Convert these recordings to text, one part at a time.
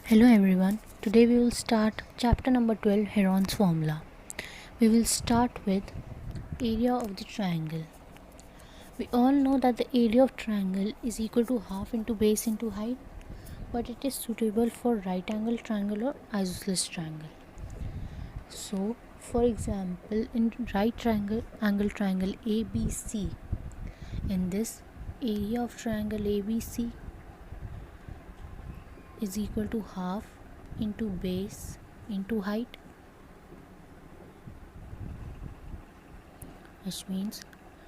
Hello everyone. Today we will start chapter number 12, Heron's formula. We will start with area of the triangle. We all know that the area of triangle is equal to half into base into height, but it is suitable for right angle triangle or isosceles triangle. So, for example, in right angle triangle ABC, in this area of triangle ABC is equal to half into base into height, which means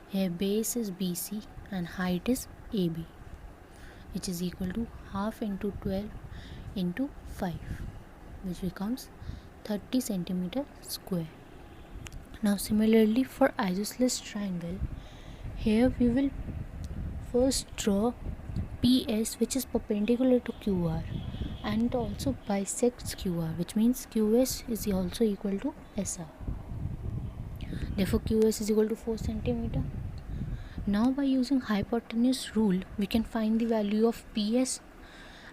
here base is BC and height is AB, which is equal to half into 12 into 5, which becomes 30 centimeter square. Now similarly for isosceles triangle, here we will first draw PS, which is perpendicular to QR, and it also bisects QR, which means QS is also equal to SR. Therefore QS is equal to 4 centimeter. Now by using hypotenuse rule, we can find the value of PS,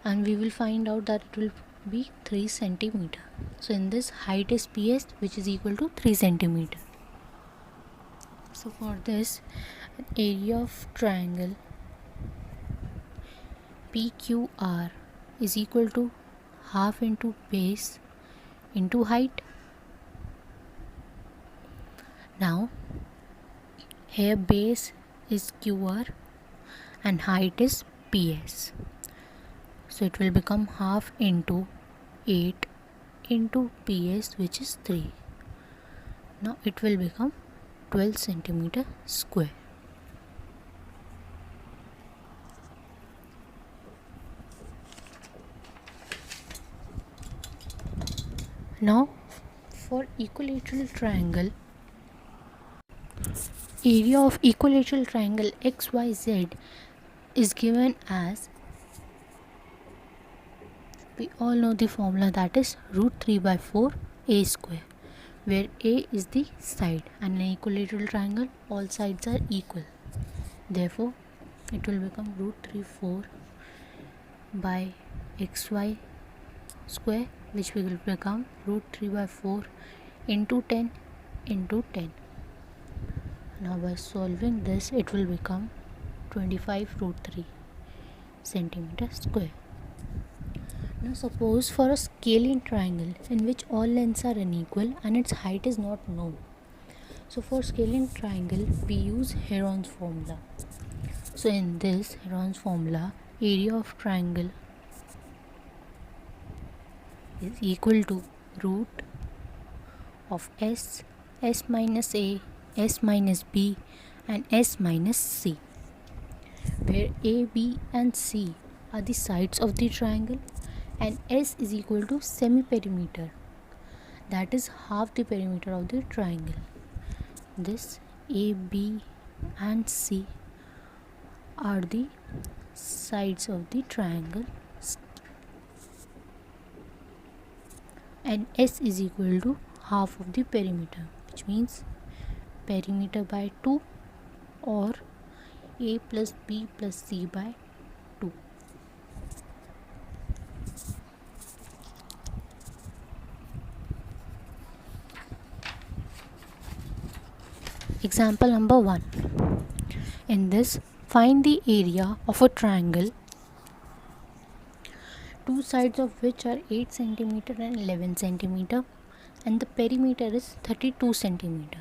and we will find out that it will be 3 centimeter. So in this, height is PS, which is equal to 3 centimeter. So for this, area of triangle PQR is equal to half into base into height. Now here base is QR and height is PS, so it will become half into 8 into PS, which is 3. Now it will become 12 centimeter square. Now for equilateral triangle, area of equilateral triangle XYZ is given as, we all know the formula, that is root 3 by 4 A square, where A is the side, and in an equilateral triangle all sides are equal. Therefore it will become root 3 4 by XY square, which will become root 3 by 4 into 10 into 10. Now by solving this, it will become 25 root 3 centimeter square. Now suppose for a scalene triangle in which all lengths are unequal and its height is not known. So for scalene triangle, we use Heron's formula. So in this Heron's formula, area of triangle is equal to root of S minus A, S minus B and S minus C, where A, B and C are the sides of the triangle and S is equal to semi-perimeter, that is half the perimeter of the triangle. This A, B and C are the sides of the triangle, and S is equal to half of the perimeter, which means perimeter by 2 or A plus B plus C by 2. Example number 1. In this, find the area of a triangle, two sides of which are 8 centimeter and 11 centimeter, and the perimeter is 32 centimeter.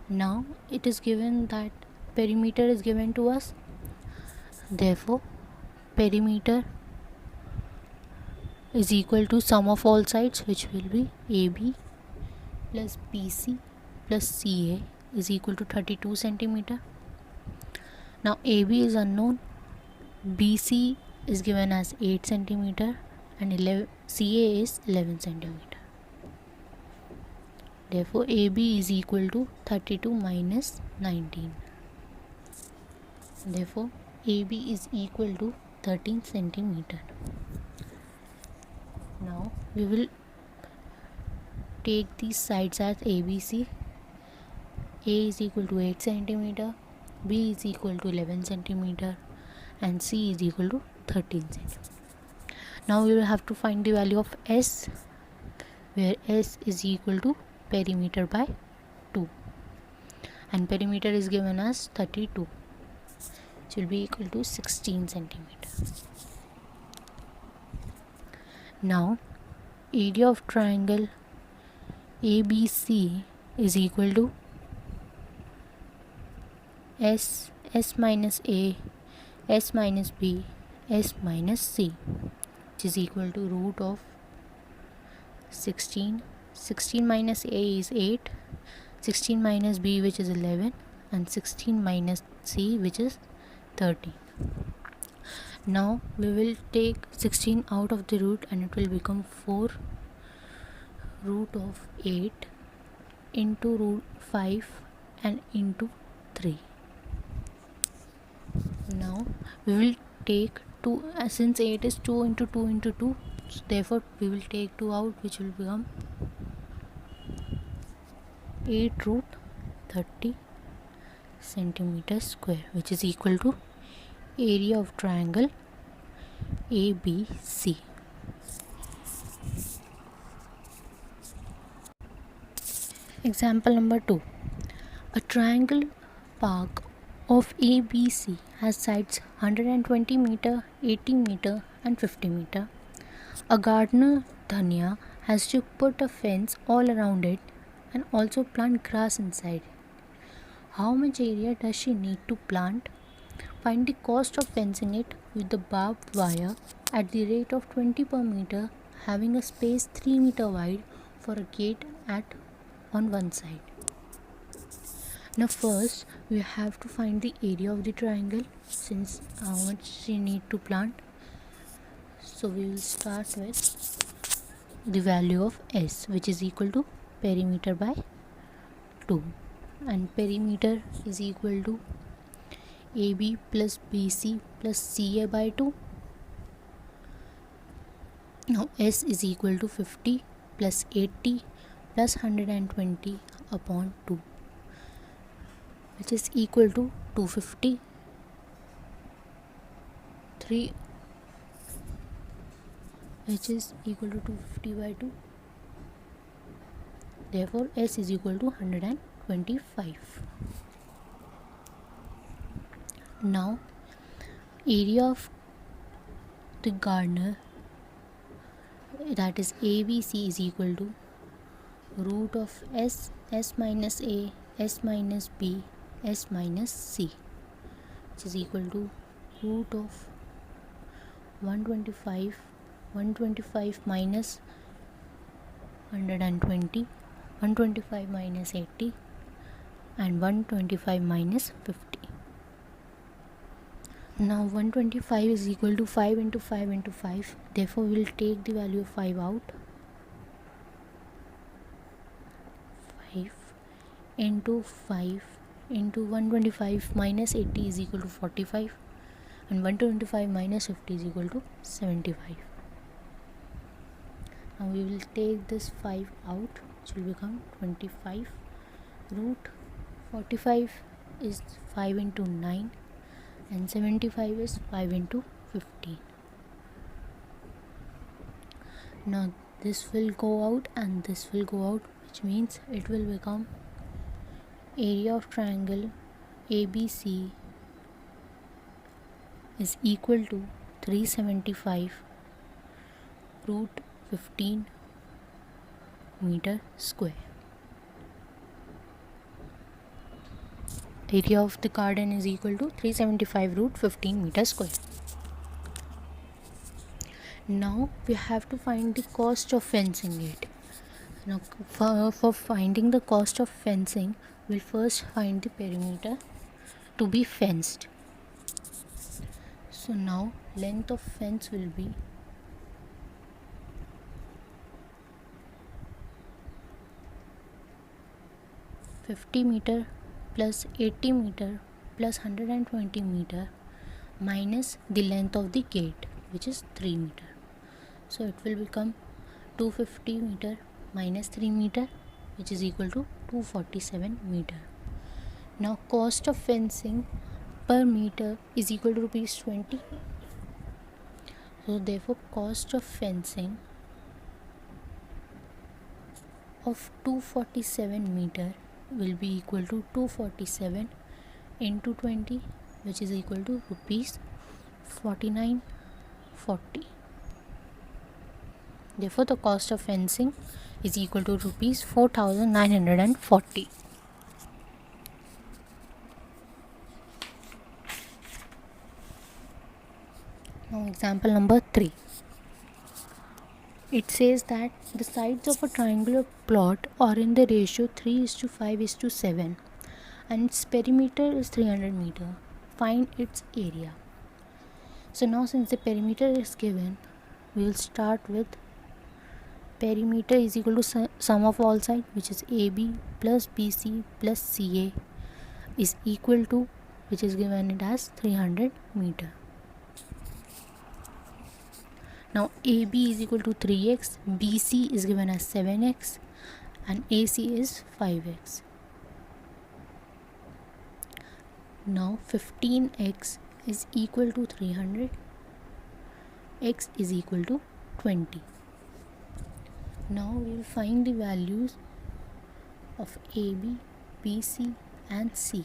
Now it is given that perimeter is given to us, therefore perimeter is equal to sum of all sides, which will be AB plus BC plus CA is equal to 32 centimeter. Now AB is unknown, BC is given as 8 centimeter and CA is 11 centimeter. Therefore AB is equal to 32 minus 19. Therefore AB is equal to 13 centimeter. Now we will take these sides as ABC. A is equal to 8 centimeter, B is equal to 11 centimeter and C is equal to 13 centimeter. Now we will have to find the value of S, where S is equal to perimeter by 2, and perimeter is given as 32, which will be equal to 16 centimeter. Now area of triangle ABC is equal to S minus A, S minus B, S minus C, which is equal to root of 16. 16 minus A is 8, 16 minus B, which is 11, and 16 minus C, which is 13. Now we will take 16 out of the root and it will become 4 root of 8 into root 5 and into 3. Now we will take 2, since 8 is 2 into 2 into 2, so therefore we will take 2 out, which will become 8 root 30 centimeter square, which is equal to area of triangle ABC. Example number 2. A triangle park of ABC has sides 120 meter, 80 meter and 50 meter. A gardener, Dhanya, has to put a fence all around it and also plant grass inside. How much area does she need to plant? Find the cost of fencing it with the barbed wire at the rate of 20 per meter, having a space 3 meter wide for a gate on one side. Now first we have to find the area of the triangle, since how much she need to plant. So we will start with the value of S, which is equal to perimeter by 2, and perimeter is equal to AB plus BC plus CA by 2. Now S is equal to 50 plus 80 plus 120 upon 2, which is equal to 250. 3, which is equal to 250 by 2. Therefore S is equal to 125. Now area of the gardener, that is ABC, is equal to root of S minus A, S minus B, S minus C, which is equal to root of 125 minus 120, 125 minus 80 and 125 minus 50. Now 125 is equal to 5 into 5 into 5, therefore we will take the value of 5 out. 5 into 5 into 125 minus 80 is equal to 45, and 125 minus 50 is equal to 75. Now we will take this 5 out, which will become 25 root 45 is 5 into 9 and 75 is 5 into 15. Now this will go out and this will go out, which means it will become area of triangle ABC is equal to 375 root 15 meter square. Area of the garden is equal to 375 root 15 meter square. Now we have to find the cost of fencing it. Now for finding the cost of fencing, we'll first find the perimeter to be fenced. So now length of fence will be 50 meter plus 80 meter plus 120 meter minus the length of the gate, which is 3 meter. So it will become 250 meter minus 3 meter, which is equal to 247 meter. Now cost of fencing per meter is equal to rupees 20. So therefore cost of fencing of 247 meter will be equal to 247 into 20, which is equal to rupees 4940. Therefore the cost of fencing is equal to rupees 4940. Now example number 3. It says that the sides of a triangular plot are in the ratio 3:5:7 and its perimeter is 300 meter. Find its area. So now since the perimeter is given, we will start with perimeter is equal to sum of all sides, which is AB plus BC plus CA is equal to, which is given it as 300 meter. Now AB is equal to 3x, BC is given as 7x and AC is 5x. Now 15x is equal to 300, x is equal to 20. Now we will find the values of AB, BC and CA.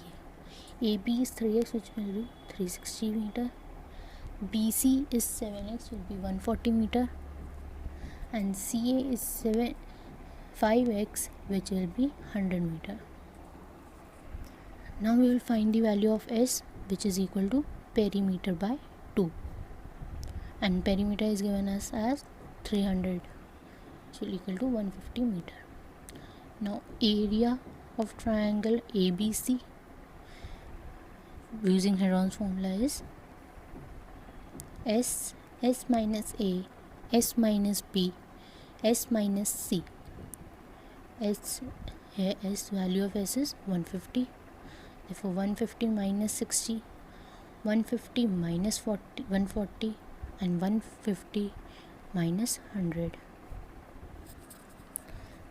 AB is 3x, which will be 360 meter. BC is 7x, will be 140 meter, and CA is 5x, which will be 100 meter. Now we will find the value of S, which is equal to perimeter by 2, and perimeter is given as 300, which will equal to 150 meter. Now area of triangle ABC using Heron's formula is S minus A, S minus B, S minus C. S value of S is 150. Therefore 150 minus 60, 150 minus 140 and 150 minus 100.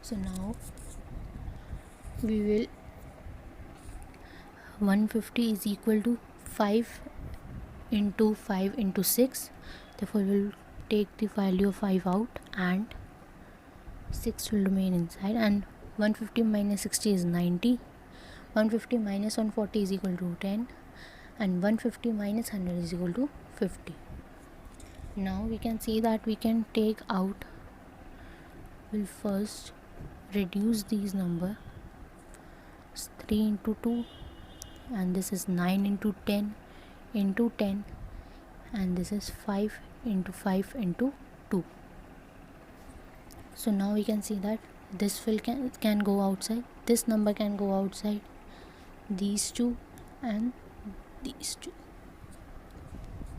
So now we will 150 is equal to 5 into 5 into 6. Therefore we will take the value of 5 out and 6 will remain inside, and 150 minus 60 is 90. 150 minus 140 is equal to 10, and 150 minus 100 is equal to 50. Now we can see that we can take out, we'll first reduce these number. 3 into 2, and this is 9 into 10 into 10, and this is 5 into 5 into 2. So now we can see that this fill can go outside, this number can go outside, these two and these two.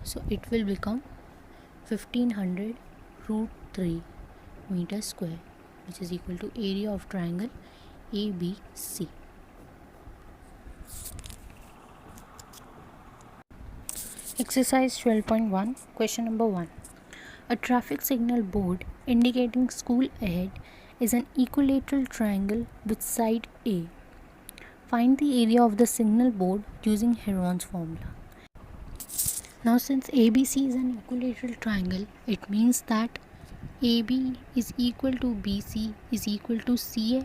So it will become 1500 root 3 meter square, which is equal to area of triangle ABC. Exercise 12.1, question number 1. A traffic signal board indicating school ahead is an equilateral triangle with side A. Find the area of the signal board using Heron's formula. Now since ABC is an equilateral triangle, it means that AB is equal to BC is equal to CA.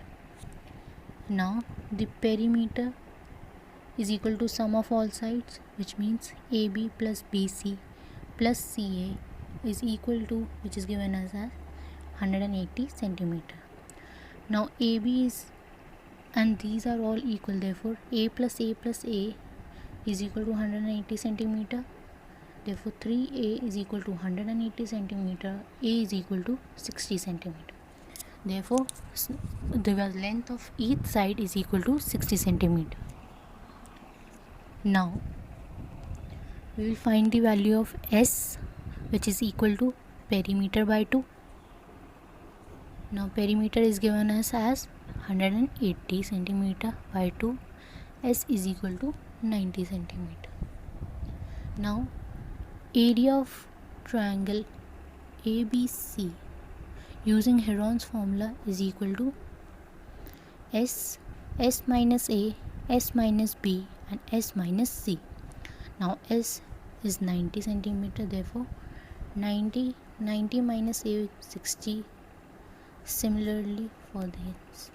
Now the perimeter is equal to sum of all sides, which means AB plus BC plus CA is equal to, which is given as 180 centimeter. Now AB is, and these are all equal, therefore A plus A plus A is equal to 180 centimeter. Therefore 3A is equal to 180 centimeter, A is equal to 60 centimeter. Therefore the length of each side is equal to 60 centimeter. Now we will find the value of S, which is equal to perimeter by 2. Now perimeter is given as 180 centimeter by 2. S is equal to 90 centimeter. Now area of triangle ABC using Heron's formula is equal to S minus A, S minus B and S minus C. Now S is 90 centimeter, therefore 90 minus a 60. Similarly for this,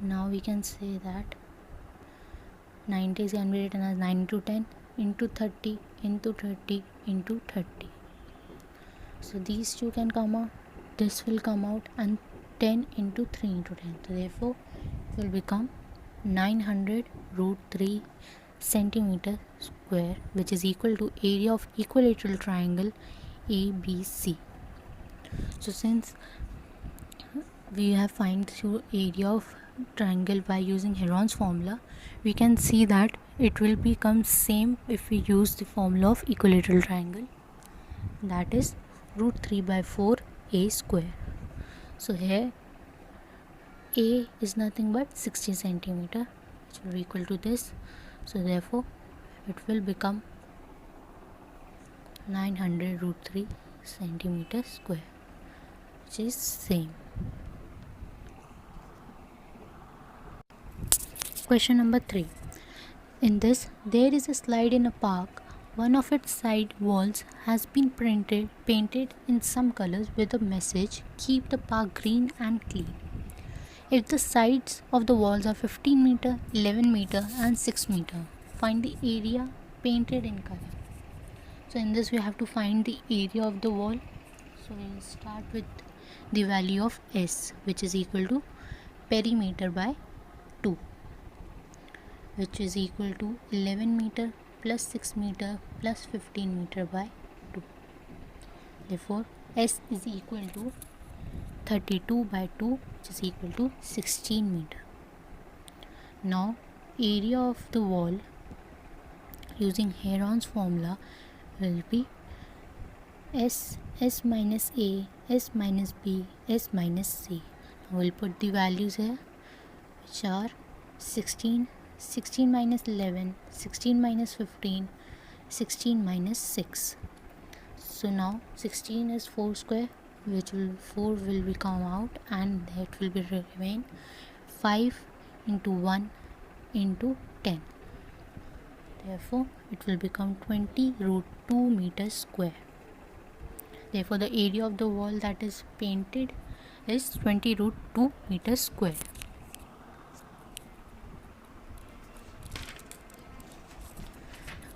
now we can say that 90 can be written as 9 into 10 into 30 into 30 into 30. So these two can come out, this will come out, and 10 into 3 into 10. So therefore it will become 900 root 3 centimeter square, which is equal to area of equilateral triangle ABC. So since we have find the area of triangle by using Heron's formula, we can see that it will become same if we use the formula of equilateral triangle, that is root 3 by 4 a square. So here a is nothing but 60 centimeter, which will be equal to this. So therefore it will become 900 root 3 centimeter square, which is same. Question number 3. In this, there is a slide in a park. One of its side walls has been painted in some colors with the message, "Keep the park green and clean." If the sides of the walls are 15 meter, 11 meter and 6 meter, find the area painted in color. So in this we have to find the area of the wall. So we will start with the value of S, which is equal to perimeter by 2, which is equal to 11 meter plus 6 meter plus 15 meter by 2. Therefore S is equal to 32 by 2, which is equal to 16 meter. Now area of the wall using Heron's formula will be S minus A, S minus B, S minus C. Now we'll put the values here, which are 16 minus 11, 16 minus 15, 16 minus 6. So now 16 is 4 square, which will 4 will be come out, and that will be remain 5 into 1 into 10. Therefore it will become 20 root 2 meters square. Therefore the area of the wall that is painted is 20 root 2 meters square.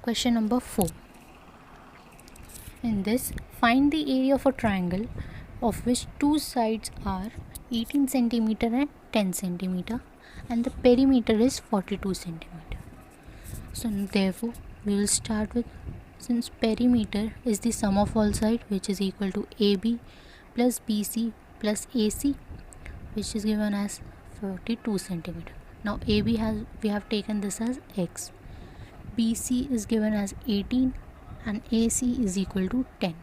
Question number 4. In this, find the area of a triangle of which two sides are 18 centimeter and 10 centimeter and the perimeter is 42 centimeter. So therefore we will start with, since perimeter is the sum of all sides, which is equal to AB plus BC plus AC, which is given as 42 centimeter. Now AB we have taken this as X, BC is given as 18 and AC is equal to 10.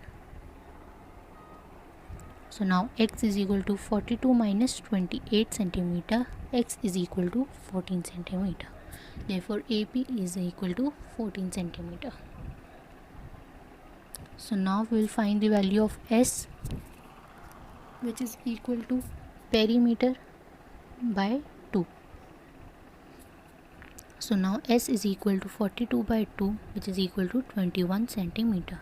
So now X is equal to 42 minus 28 centimeter, X is equal to 14 centimeter. Therefore AP is equal to 14 centimeter. So now we will find the value of S, which is equal to perimeter by 2. So now S is equal to 42 by 2, which is equal to 21 centimeter.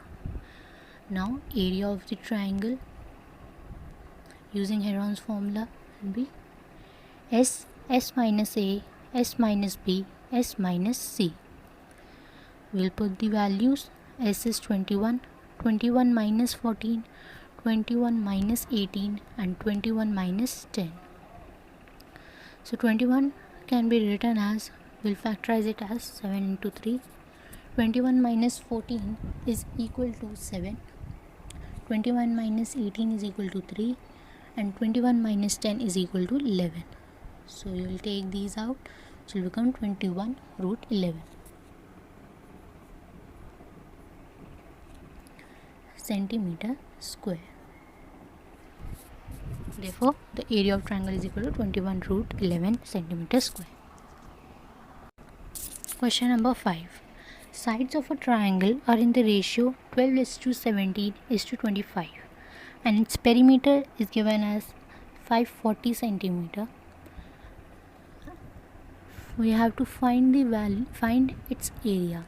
Now area of the triangle using Heron's formula will be S minus A, S minus B, S minus C. We will put the values. S is 21, 21 minus 14, 21 minus 18 and 21 minus 10. So 21 can be written as, we'll factorize it as 7 into 3. 21 minus 14 is equal to 7. 21 minus 18 is equal to 3 and 21 minus 10 is equal to 11. So you will take these out, which will become 21 root 11 centimeter square. Therefore the area of triangle is equal to 21 root 11 centimeter square. Question number 5. Sides of a triangle are in the ratio 12:17:25 and its perimeter is given as 540 centimeter, we have to find the value, find its area.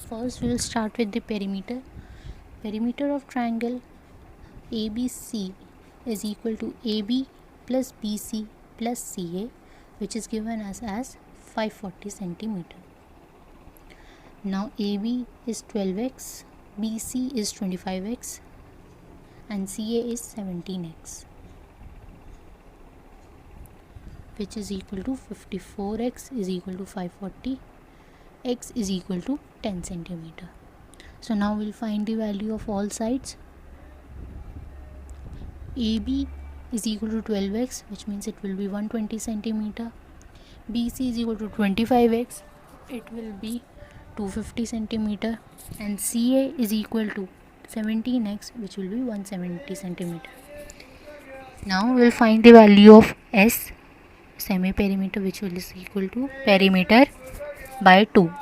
First we will start with the perimeter. Perimeter of triangle ABC is equal to AB plus BC plus CA, which is given as 540 centimeter. Now AB is 12x, BC is 25x, and CA is 17x, which is equal to 54x is equal to 540, x is equal to 10 centimeter. So now we'll find the value of all sides. AB is equal to 12x, which means it will be 120 centimeter. BC is equal to 25x, it will be 250 centimeter, and CA is equal to 17x, which will be 170 centimeter. Now we'll find the value of S, semi perimeter, which will is equal to perimeter by 2,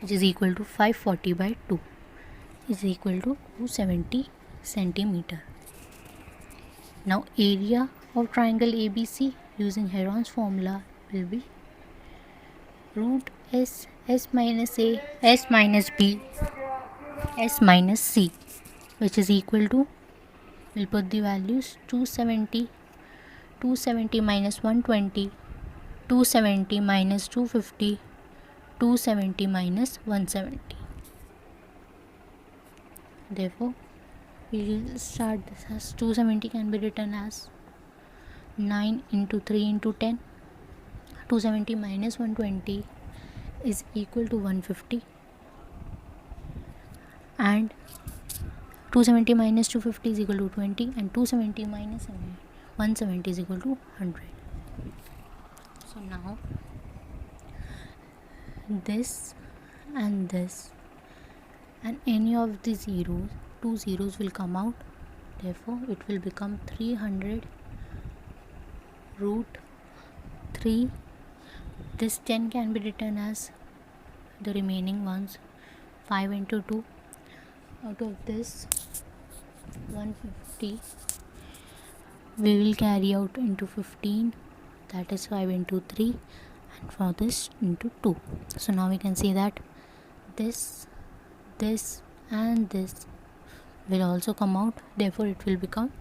which is equal to 540 by 2 is equal to 270 centimeter. Now area of triangle ABC using Heron's formula will be root S, S minus A, S minus B, S minus C, which is equal to, we'll put the values 270, 270 minus 120, 270 minus 250, 270 minus 170. Therefore, we will start this as 270 can be written as 9 into 3 into 10. 270 minus 120 is equal to 150, and 270 minus 250 is equal to 20, and 270 minus 170 is equal to 100. So now this and any of the zeros, two zeros will come out. Therefore it will become 300 root 3. This 10 can be written as the remaining ones, 5 into 2. Out of this 150 we will carry out into 15, that is 5 into 3, and for this into 2. So now we can see that this and this will also come out. Therefore it will become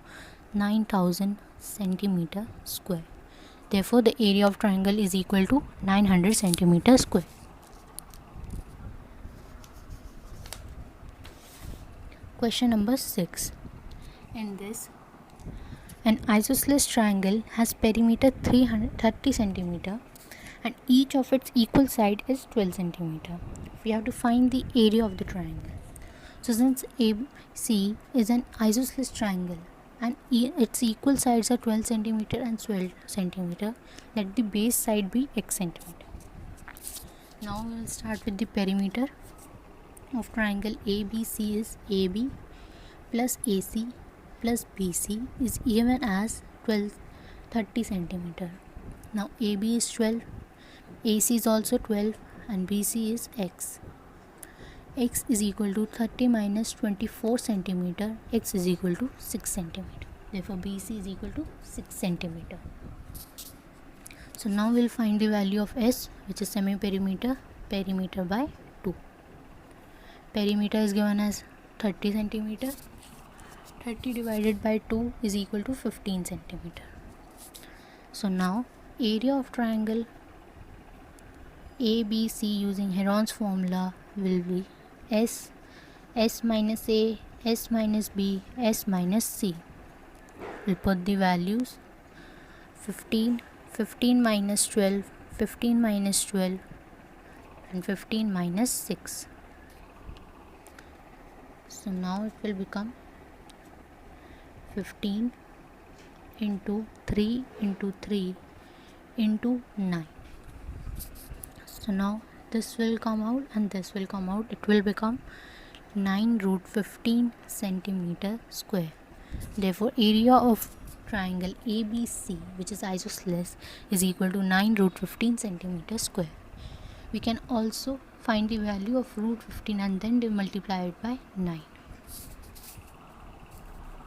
9000 centimeter square. Therefore the area of triangle is equal to 900 centimeter square. Question number 6. In this, an isosceles triangle has perimeter 330 centimeter and each of its equal side is 12 centimeter. We have to find the area of the triangle. So since ABC is an isosceles triangle and its equal sides are 12 centimeter and 12 centimeter, let the base side be x centimeter. Now we will start with the perimeter of triangle ABC is AB plus AC plus BC is given as 30 centimeter. Now AB is 12, AC is also 12, and BC is x. X is equal to 30 minus 24 centimeter, x is equal to 6 centimeter. Therefore BC is equal to 6 centimeter. So now we'll find the value of S, which is semi perimeter, perimeter by 2. Perimeter is given as 30 centimeter. 30 divided by 2 is equal to 15 centimeter. So now area of triangle ABC using Heron's formula will be S minus A, S minus B, S minus C. We'll put the values 15 minus 12, 15 minus 12, and 15 minus 6. So now it will become 15 into 3 into 3 into 9. So now this will come out and this will come out. It will become 9 root 15 centimeter square. Therefore area of triangle ABC, which is isosceles, is equal to 9 root 15 centimeter square. We can also find the value of root 15 and then multiply it by 9.